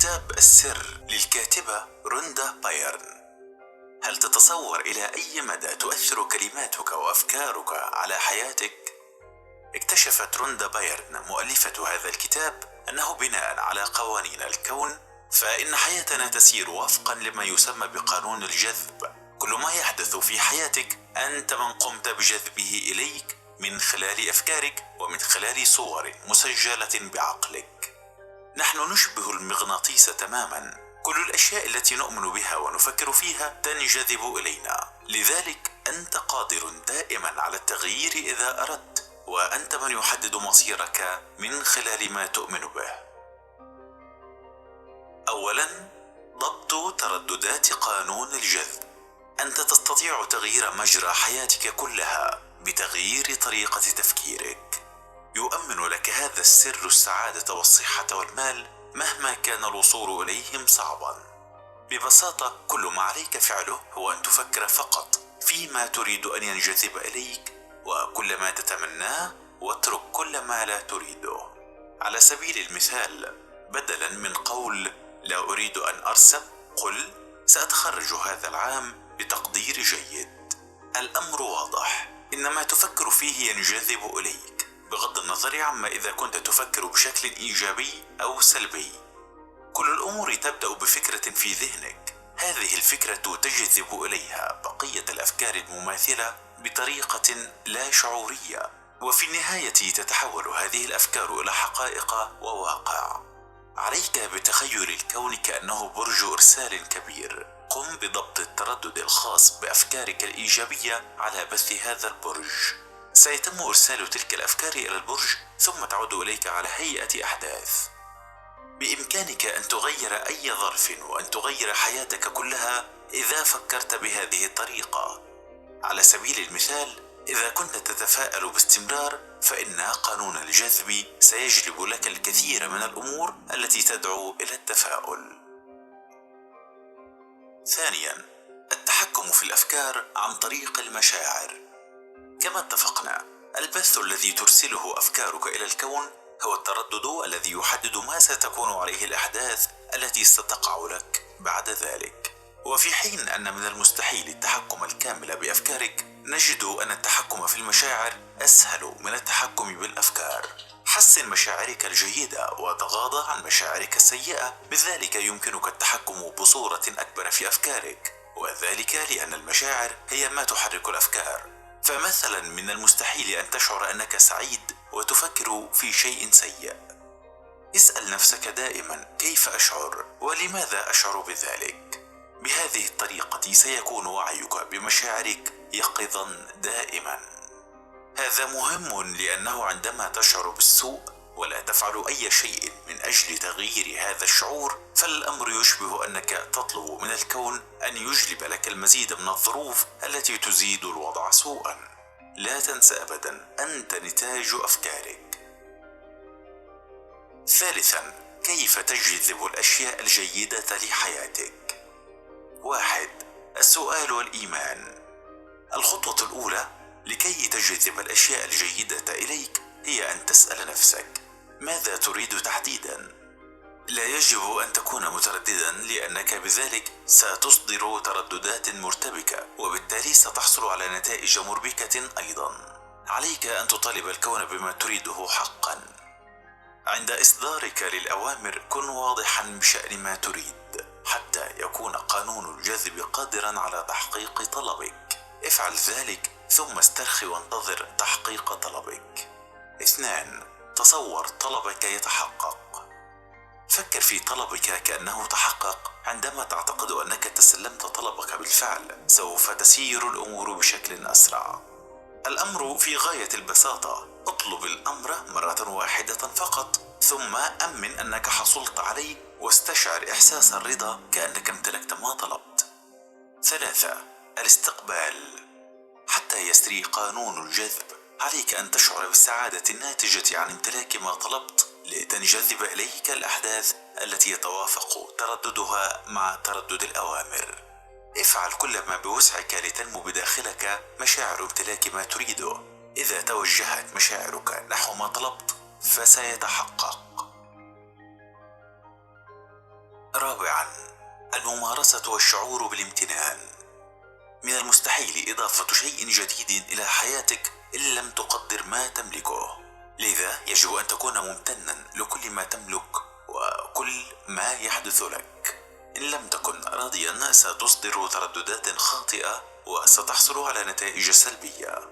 كتاب السر للكاتبة روندا بايرن. هل تتصور إلى أي مدى تؤثر كلماتك وأفكارك على حياتك؟ اكتشفت روندا بايرن مؤلفة هذا الكتاب أنه بناء على قوانين الكون فإن حياتنا تسير وفقا لما يسمى بقانون الجذب. كل ما يحدث في حياتك أنت من قمت بجذبه إليك من خلال أفكارك ومن خلال صور مسجلة بعقلك. نحن نشبه المغناطيس تماما، كل الأشياء التي نؤمن بها ونفكر فيها تنجذب إلينا، لذلك أنت قادر دائما على التغيير إذا أردت، وأنت من يحدد مصيرك من خلال ما تؤمن به. أولا، ضبط ترددات قانون الجذب. أنت تستطيع تغيير مجرى حياتك كلها بتغيير طريقة تفكيرك. يؤمن لك هذا السر السعادة والصحة والمال مهما كان الوصول إليهم صعبا. ببساطة كل ما عليك فعله هو أن تفكر فقط فيما تريد أن ينجذب إليك وكل ما تتمناه، واترك كل ما لا تريده. على سبيل المثال، بدلا من قول لا أريد أن أرسب، قل سأتخرج هذا العام بتقدير جيد. الأمر واضح، إن ما تفكر فيه ينجذب إليك بغض النظر عما إذا كنت تفكر بشكل إيجابي أو سلبي. كل الأمور تبدأ بفكرة في ذهنك، هذه الفكرة تجذب إليها بقية الأفكار المماثلة بطريقة لا شعورية، وفي النهاية تتحول هذه الأفكار إلى حقائق وواقع. عليك بتخيل الكون كأنه برج إرسال كبير. قم بضبط التردد الخاص بأفكارك الإيجابية على بث هذا البرج. سيتم إرسال تلك الأفكار إلى البرج ثم تعود إليك على هيئة أحداث. بإمكانك أن تغير أي ظرف وأن تغير حياتك كلها إذا فكرت بهذه الطريقة. على سبيل المثال، إذا كنت تتفاءل باستمرار فإن قانون الجذب سيجلب لك الكثير من الأمور التي تدعو إلى التفاؤل. ثانيا، التحكم في الأفكار عن طريق المشاعر. كما اتفقنا، البث الذي ترسله أفكارك إلى الكون هو التردد الذي يحدد ما ستكون عليه الأحداث التي ستقع لك بعد ذلك. وفي حين أن من المستحيل التحكم الكامل بأفكارك، نجد أن التحكم في المشاعر أسهل من التحكم بالأفكار. حسن مشاعرك الجيدة وتغاضى عن مشاعرك السيئة، بذلك يمكنك التحكم بصورة أكبر في أفكارك، وذلك لأن المشاعر هي ما تحرك الأفكار. فمثلا من المستحيل أن تشعر أنك سعيد وتفكر في شيء سيء. اسأل نفسك دائما كيف أشعر ولماذا أشعر بذلك. بهذه الطريقة سيكون وعيك بمشاعرك يقظا دائما. هذا مهم لأنه عندما تشعر بالسوء ولا تفعل أي شيء من أجل تغيير هذا الشعور، فالأمر يشبه أنك تطلب من الكون أن يجلب لك المزيد من الظروف التي تزيد الوضع سوءا. لا تنسى أبدا، أنت نتاج أفكارك. ثالثا، كيف تجذب الأشياء الجيدة لحياتك؟ 1. السؤال والإيمان. الخطوة الأولى لكي تجذب الأشياء الجيدة إليك هي أن تسأل نفسك: ماذا تريد تحديدا؟ لا يجب أن تكون مترددا، لأنك بذلك ستصدر ترددات مرتبكة وبالتالي ستحصل على نتائج مربكة أيضا. عليك أن تطالب الكون بما تريده حقا. عند إصدارك للأوامر كن واضحا بشأن ما تريد حتى يكون قانون الجذب قادرا على تحقيق طلبك. افعل ذلك ثم استرخي وانتظر تحقيق طلبك. 2. تصور طلبك يتحقق. فكر في طلبك كأنه تحقق. عندما تعتقد أنك تسلمت طلبك بالفعل، سوف تسير الأمور بشكل أسرع. الأمر في غاية البساطة. اطلب الأمر مرة واحدة فقط، ثم أمن أنك حصلت عليه واستشعر إحساس الرضا كأنك امتلكت ما طلبت. 3. الاستقبال. حتى يسري قانون الجذب، عليك أن تشعر بالسعادة الناتجة عن امتلاك ما طلبت لتنجذب إليك الأحداث التي يتوافق ترددها مع تردد الأوامر. افعل كل ما بوسعك لتنمو بداخلك مشاعر امتلاك ما تريده. إذا توجهت مشاعرك نحو ما طلبت فسيتحقق. رابعا، الممارسة والشعور بالامتنان. من المستحيل إضافة شيء جديد إلى حياتك إن لم تقدر ما تملكه، لذا يجب أن تكون ممتنا لكل ما تملك وكل ما يحدث لك. إن لم تكن راضيا ستصدر ترددات خاطئة وستحصل على نتائج سلبية.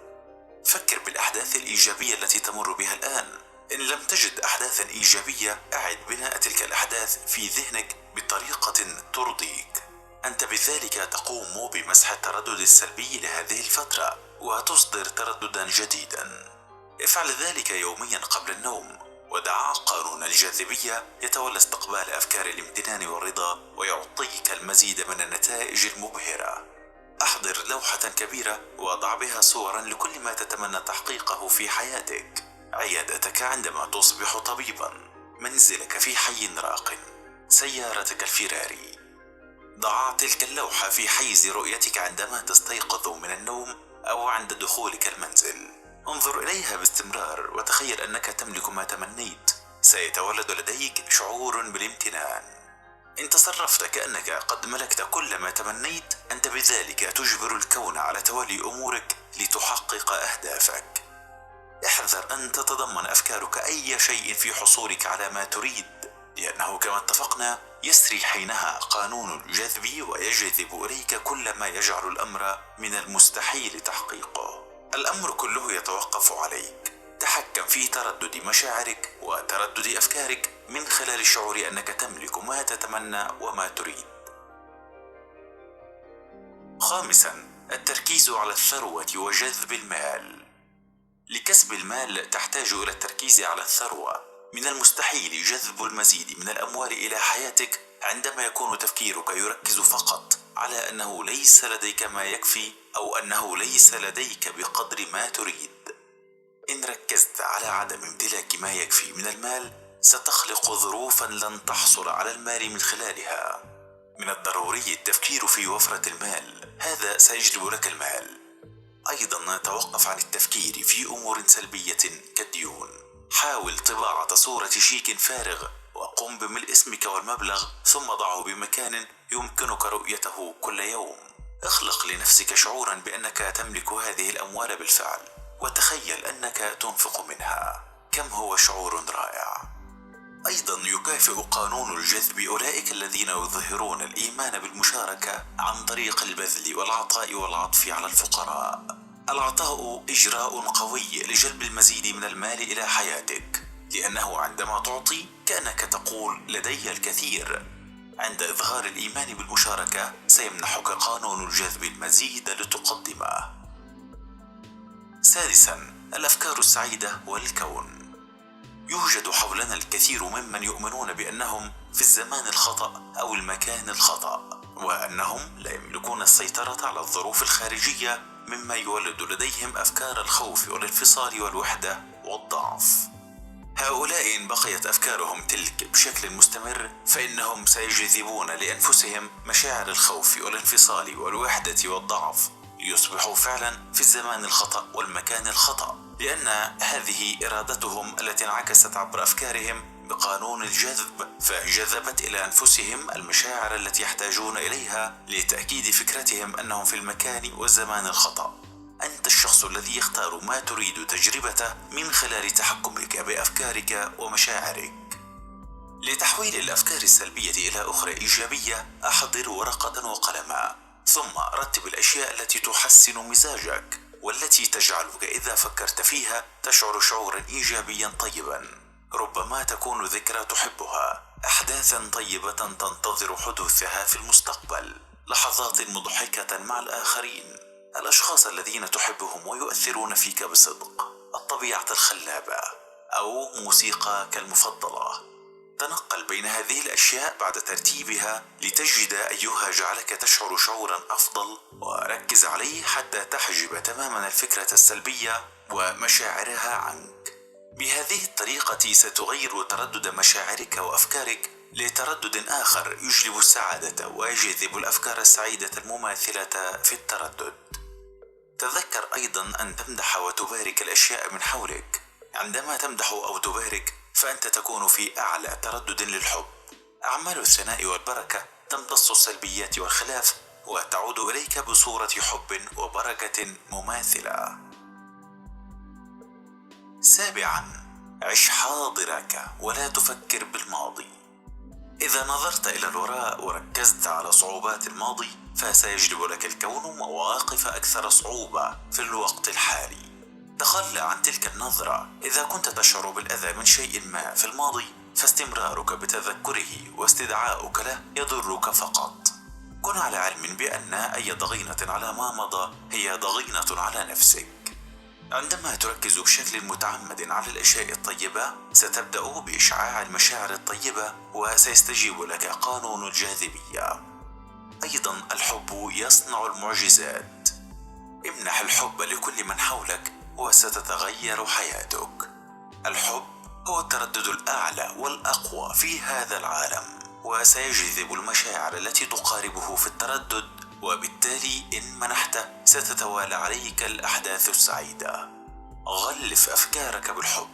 فكر بالأحداث الإيجابية التي تمر بها الآن. إن لم تجد أحداثا إيجابية، أعد بناء تلك الأحداث في ذهنك بطريقة ترضيك. أنت بذلك تقوم بمسح التردد السلبي لهذه الفترة وتصدر ترددا جديدا. افعل ذلك يوميا قبل النوم، ودع قانون الجاذبية يتولى استقبال أفكار الامتنان والرضا ويعطيك المزيد من النتائج المبهرة. أحضر لوحة كبيرة وضع بها صورا لكل ما تتمنى تحقيقه في حياتك: عيادتك عندما تصبح طبيبا، منزلك في حي راق، سيارتك الفيراري. ضع تلك اللوحة في حيز رؤيتك عندما تستيقظ من النوم أو عند دخولك المنزل. انظر إليها باستمرار وتخيل أنك تملك ما تمنيت. سيتولد لديك شعور بالامتنان. إن تصرفت كأنك قد ملكت كل ما تمنيت، أنت بذلك تجبر الكون على تولي أمورك لتحقق أهدافك. احذر أن تتضمن أفكارك أي شيء في حصولك على ما تريد، لأنه كما اتفقنا يسري حينها قانون الجذب ويجذب إليك كل ما يجعل الأمر من المستحيل تحقيقه. الأمر كله يتوقف عليك. تحكم في تردد مشاعرك وتردد أفكارك من خلال الشعور أنك تملك ما تتمنى وما تريد. خامسا، التركيز على الثروة وجذب المال. لكسب المال تحتاج إلى التركيز على الثروة. من المستحيل جذب المزيد من الأموال إلى حياتك عندما يكون تفكيرك يركز فقط على أنه ليس لديك ما يكفي أو أنه ليس لديك بقدر ما تريد. إن ركزت على عدم امتلاك ما يكفي من المال، ستخلق ظروفا لن تحصل على المال من خلالها. من الضروري التفكير في وفرة المال، هذا سيجلب لك المال. أيضا توقف عن التفكير في أمور سلبية كالديون. حاول طباعة صورة شيك فارغ وقم بملء اسمك والمبلغ، ثم ضعه بمكان يمكنك رؤيته كل يوم. اخلق لنفسك شعورا بأنك تملك هذه الأموال بالفعل، وتخيل أنك تنفق منها. كم هو شعور رائع. أيضا يكافئ قانون الجذب أولئك الذين يظهرون الإيمان بالمشاركة عن طريق البذل والعطاء والعطف على الفقراء. العطاء إجراء قوي لجلب المزيد من المال إلى حياتك، لأنه عندما تعطي كأنك تقول لدي الكثير. عند إظهار الإيمان بالمشاركة سيمنحك قانون الجذب المزيد لتقدمه. سادسا، الأفكار السعيدة والكون. يوجد حولنا الكثير ممن يؤمنون بأنهم في الزمان الخطأ أو المكان الخطأ، وأنهم لا يملكون السيطرة على الظروف الخارجية، مما يولد لديهم أفكار الخوف والانفصال والوحدة والضعف. هؤلاء إن بقيت أفكارهم تلك بشكل مستمر، فإنهم سيجذبون لأنفسهم مشاعر الخوف والانفصال والوحدة والضعف، ليصبحوا فعلا في الزمان الخطأ والمكان الخطأ، لأن هذه إرادتهم التي انعكست عبر أفكارهم بقانون الجذب، فجذبت إلى أنفسهم المشاعر التي يحتاجون إليها لتأكيد فكرتهم أنهم في المكان والزمان الخطأ. أنت الشخص الذي يختار ما تريد تجربته من خلال تحكمك بأفكارك ومشاعرك. لتحويل الأفكار السلبية إلى أخرى إيجابية، أحضر ورقة وقلما، ثم رتب الأشياء التي تحسن مزاجك والتي تجعلك إذا فكرت فيها تشعر شعورا إيجابيا طيبا. ربما تكون ذكرى تحبها، أحداثا طيبة تنتظر حدوثها في المستقبل، لحظات مضحكة مع الآخرين، الأشخاص الذين تحبهم ويؤثرون فيك بصدق، الطبيعة الخلابة، أو موسيقاك المفضلة. تنقل بين هذه الأشياء بعد ترتيبها لتجد أيها جعلك تشعر شعورا أفضل، وركز عليه حتى تحجب تماما الفكرة السلبية ومشاعرها عنك. بهذه الطريقة ستغير تردد مشاعرك وأفكارك لتردد آخر يجلب السعادة ويجذب الأفكار السعيدة المماثلة في التردد. تذكر أيضا أن تمدح وتبارك الأشياء من حولك. عندما تمدح أو تبارك فأنت تكون في أعلى تردد للحب. أعمال الثناء والبركة تمتص السلبيات والخلاف وتعود إليك بصورة حب وبركة مماثلة. 7. عش حاضرك ولا تفكر بالماضي. إذا نظرت إلى الوراء وركزت على صعوبات الماضي فسيجلب لك الكون مواقف أكثر صعوبة في الوقت الحالي. تخلى عن تلك النظرة. إذا كنت تشعر بالأذى من شيء ما في الماضي فاستمرارك بتذكره واستدعاؤك له يضرك فقط. كن على علم بأن أي ضغينة على ما مضى هي ضغينة على نفسك. عندما تركز بشكل متعمد على الأشياء الطيبة ستبدأ بإشعاع المشاعر الطيبة وسيستجيب لك قانون الجاذبية. أيضا الحب يصنع المعجزات. امنح الحب لكل من حولك وستتغير حياتك. الحب هو التردد الأعلى والأقوى في هذا العالم وسيجذب المشاعر التي تقاربه في التردد، وبالتالي إن منحت ستتوالى عليك الأحداث السعيدة. غلف أفكارك بالحب،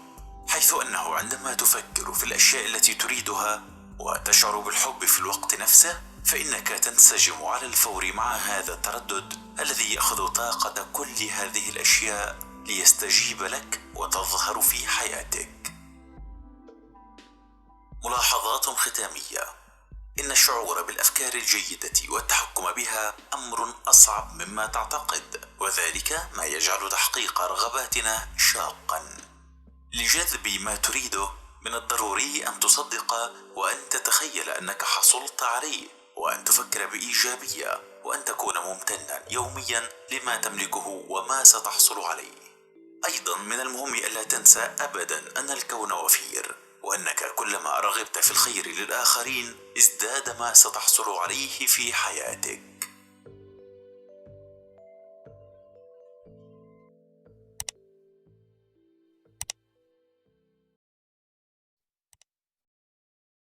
حيث أنه عندما تفكر في الأشياء التي تريدها وتشعر بالحب في الوقت نفسه فإنك تنسجم على الفور مع هذا التردد الذي يأخذ طاقة كل هذه الأشياء ليستجيب لك وتظهر في حياتك. ملاحظات ختامية. إن الشعور بالأفكار الجيدة والتحكم بها أمر أصعب مما تعتقد، وذلك ما يجعل تحقيق رغباتنا شاقا. لجذب ما تريده من الضروري أن تصدق وأن تتخيل أنك حصلت عليه، وأن تفكر بإيجابية، وأن تكون ممتنا يوميا لما تملكه وما ستحصل عليه. أيضا من المهم ألا تنسى أبدا أن الكون وفير، وأنك كلما رغبت في الخير للآخرين ازداد ما ستحصل عليه في حياتك.